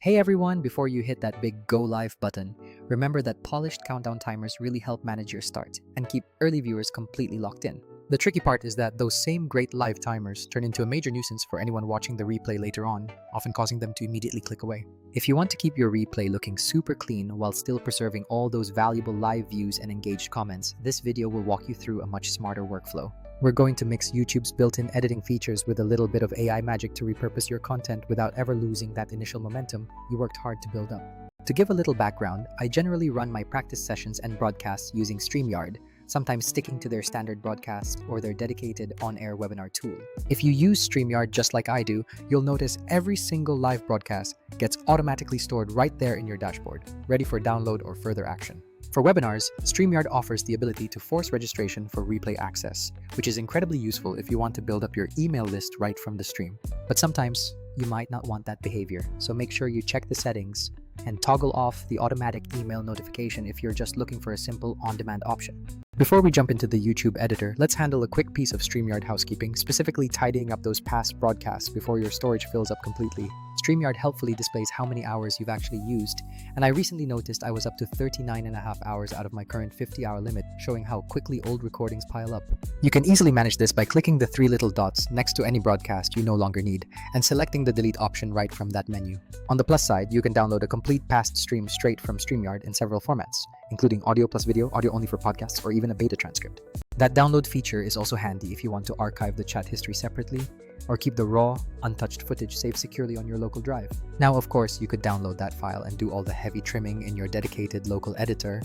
Hey everyone, before you hit that big go live button, remember that polished countdown timers really help manage your start and keep early viewers completely locked in. The tricky part is that those same great live timers turn into a major nuisance for anyone watching the replay later on, often causing them to immediately click away. If you want to keep your replay looking super clean while still preserving all those valuable live views and engaged comments, this video will walk you through a much smarter workflow. We're going to mix YouTube's built-in editing features with a little bit of AI magic to repurpose your content without ever losing that initial momentum you worked hard to build up. To give a little background, I generally run my practice sessions and broadcasts using StreamYard, sometimes sticking to their standard broadcast or their dedicated on-air webinar tool. If you use StreamYard just like I do, you'll notice every single live broadcast gets automatically stored right there in your dashboard, ready for download or further action. For webinars, StreamYard offers the ability to force registration for replay access, which is incredibly useful if you want to build up your email list right from the stream. But sometimes, you might not want that behavior, so make sure you check the settings and toggle off the automatic email notification if you're just looking for a simple on-demand option. Before we jump into the YouTube editor, let's handle a quick piece of StreamYard housekeeping, specifically tidying up those past broadcasts before your storage fills up completely. StreamYard helpfully displays how many hours you've actually used, and I recently noticed I was up to 39.5 hours out of my current 50-hour limit, showing how quickly old recordings pile up. You can easily manage this by clicking the three little dots next to any broadcast you no longer need, and selecting the delete option right from that menu. On the plus side, you can download a complete past stream straight from StreamYard in several formats, including audio plus video, audio only for podcasts, or even a beta transcript. That download feature is also handy if you want to archive the chat history separately, or keep the raw, untouched footage saved securely on your local drive. Now, of course, you could download that file and do all the heavy trimming in your dedicated local editor,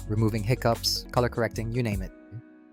removing hiccups, color correcting, you name it.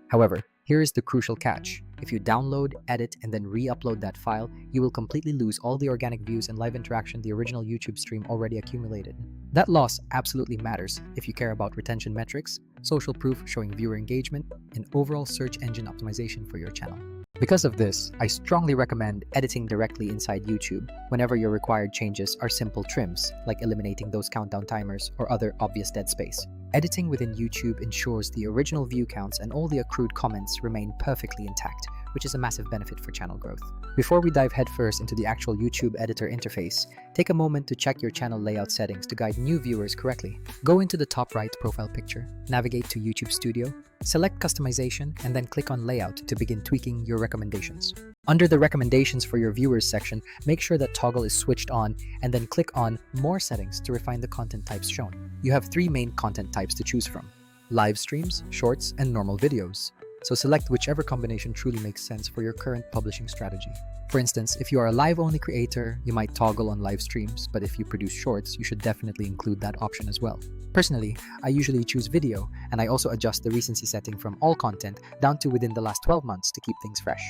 However, here is the crucial catch. If you download, edit, and then re-upload that file, you will completely lose all the organic views and live interaction the original YouTube stream already accumulated. That loss absolutely matters if you care about retention metrics, social proof showing viewer engagement, and overall search engine optimization for your channel. Because of this, I strongly recommend editing directly inside YouTube whenever your required changes are simple trims, like eliminating those countdown timers or other obvious dead space. Editing within YouTube ensures the original view counts and all the accrued comments remain perfectly intact, which is a massive benefit for channel growth. Before we dive headfirst into the actual YouTube editor interface, take a moment to check your channel layout settings to guide new viewers correctly. Go into the top right profile picture, navigate to YouTube Studio, select Customization, and then click on Layout to begin tweaking your recommendations. Under the Recommendations for your viewers section, make sure that toggle is switched on and then click on More Settings to refine the content types shown. You have three main content types to choose from: live streams, shorts, and normal videos. So select whichever combination truly makes sense for your current publishing strategy. For instance, if you are a live-only creator, you might toggle on live streams, but if you produce shorts, you should definitely include that option as well. Personally, I usually choose video, and I also adjust the recency setting from all content down to within the last 12 months to keep things fresh.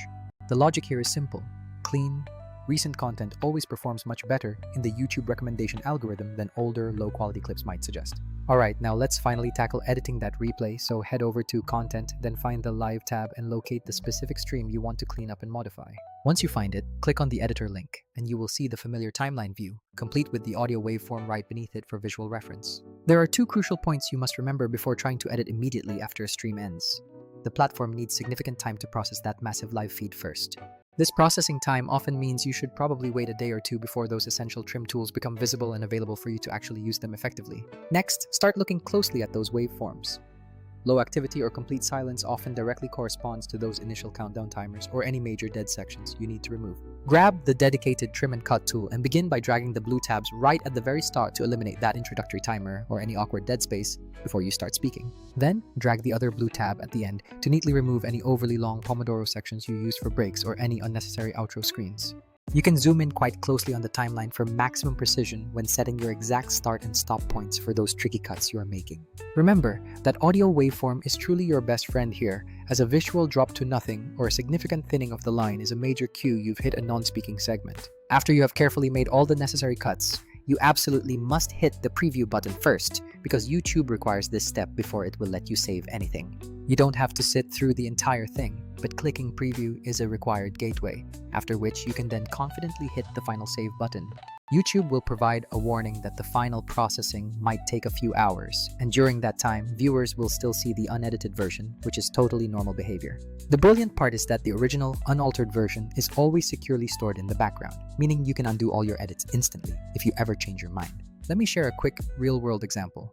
The logic here is simple: clean, recent content always performs much better in the YouTube recommendation algorithm than older, low-quality clips might suggest. Alright, now let's finally tackle editing that replay, so head over to Content, then find the Live tab and locate the specific stream you want to clean up and modify. Once you find it, click on the editor link, and you will see the familiar timeline view, complete with the audio waveform right beneath it for visual reference. There are two crucial points you must remember before trying to edit immediately after a stream ends. The platform needs significant time to process that massive live feed first. This processing time often means you should probably wait a day or two before those essential trim tools become visible and available for you to actually use them effectively. Next, start looking closely at those waveforms. Low activity or complete silence often directly corresponds to those initial countdown timers or any major dead sections you need to remove. Grab the dedicated Trim and Cut tool and begin by dragging the blue tabs right at the very start to eliminate that introductory timer or any awkward dead space before you start speaking. Then, drag the other blue tab at the end to neatly remove any overly long Pomodoro sections you use for breaks or any unnecessary outro screens. You can zoom in quite closely on the timeline for maximum precision when setting your exact start and stop points for those tricky cuts you are making. Remember that audio waveform is truly your best friend here, as a visual drop to nothing or a significant thinning of the line is a major cue you've hit a non-speaking segment. After you have carefully made all the necessary cuts, you absolutely must hit the preview button first, because YouTube requires this step before it will let you save anything. You don't have to sit through the entire thing, but clicking preview is a required gateway, after which you can then confidently hit the final save button. YouTube will provide a warning that the final processing might take a few hours, and during that time, viewers will still see the unedited version, which is totally normal behavior. The brilliant part is that the original, unaltered version is always securely stored in the background, meaning you can undo all your edits instantly if you ever change your mind. Let me share a quick, real-world example.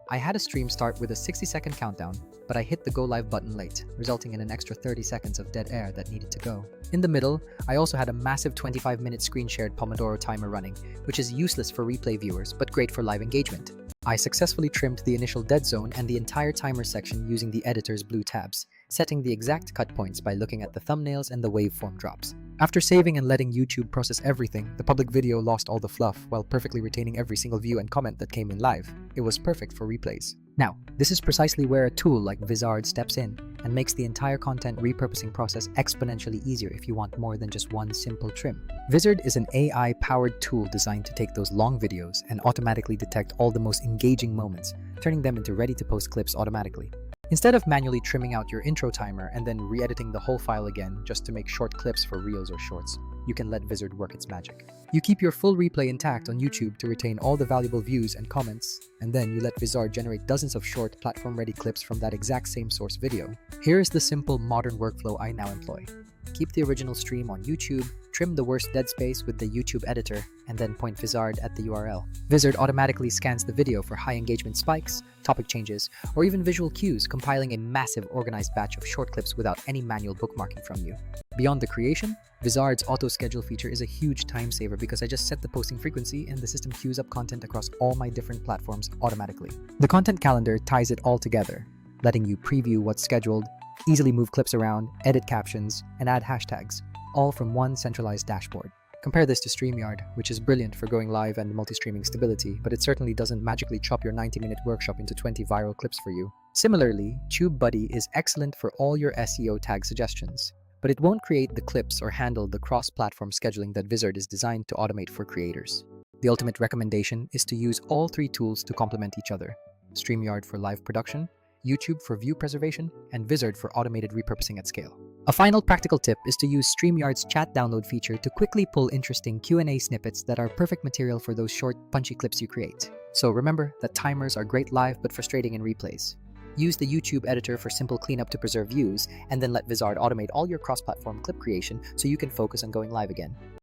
I had a stream start with a 60-second countdown, but I hit the go live button late, resulting in an extra 30 seconds of dead air that needed to go. In the middle, I also had a massive 25-minute screen-shared Pomodoro timer running, which is useless for replay viewers, but great for live engagement. I successfully trimmed the initial dead zone and the entire timer section using the editor's blue tabs, setting the exact cut points by looking at the thumbnails and the waveform drops. After saving and letting YouTube process everything, the public video lost all the fluff while perfectly retaining every single view and comment that came in live. It was perfect for replays. Now, this is precisely where a tool like Vizard steps in and makes the entire content repurposing process exponentially easier if you want more than just one simple trim. Vizard is an AI-powered tool designed to take those long videos and automatically detect all the most engaging moments, turning them into ready-to-post clips automatically. Instead of manually trimming out your intro timer and then re-editing the whole file again just to make short clips for reels or shorts, you can let Vizard work its magic. You keep your full replay intact on YouTube to retain all the valuable views and comments, and then you let Vizard generate dozens of short, platform-ready clips from that exact same source video. Here is the simple, modern workflow I now employ. Keep the original stream on YouTube, trim the worst dead space with the YouTube editor, and then point Vizard at the URL. Vizard automatically scans the video for high engagement spikes, topic changes, or even visual cues, compiling a massive organized batch of short clips without any manual bookmarking from you. Beyond the creation, Vizard's auto-schedule feature is a huge time saver because I just set the posting frequency and the system queues up content across all my different platforms automatically. The content calendar ties it all together, letting you preview what's scheduled, easily move clips around, edit captions, and add hashtags, all from one centralized dashboard. Compare this to StreamYard, which is brilliant for going live and multi-streaming stability, but it certainly doesn't magically chop your 90-minute workshop into 20 viral clips for you. Similarly, TubeBuddy is excellent for all your SEO tag suggestions, but it won't create the clips or handle the cross-platform scheduling that Vizard is designed to automate for creators. The ultimate recommendation is to use all three tools to complement each other: StreamYard for live production, YouTube for view preservation, and Vizard for automated repurposing at scale. A final practical tip is to use StreamYard's chat download feature to quickly pull interesting Q&A snippets that are perfect material for those short, punchy clips you create. So remember that timers are great live but frustrating in replays. Use the YouTube editor for simple cleanup to preserve views, and then let Vizard automate all your cross-platform clip creation so you can focus on going live again.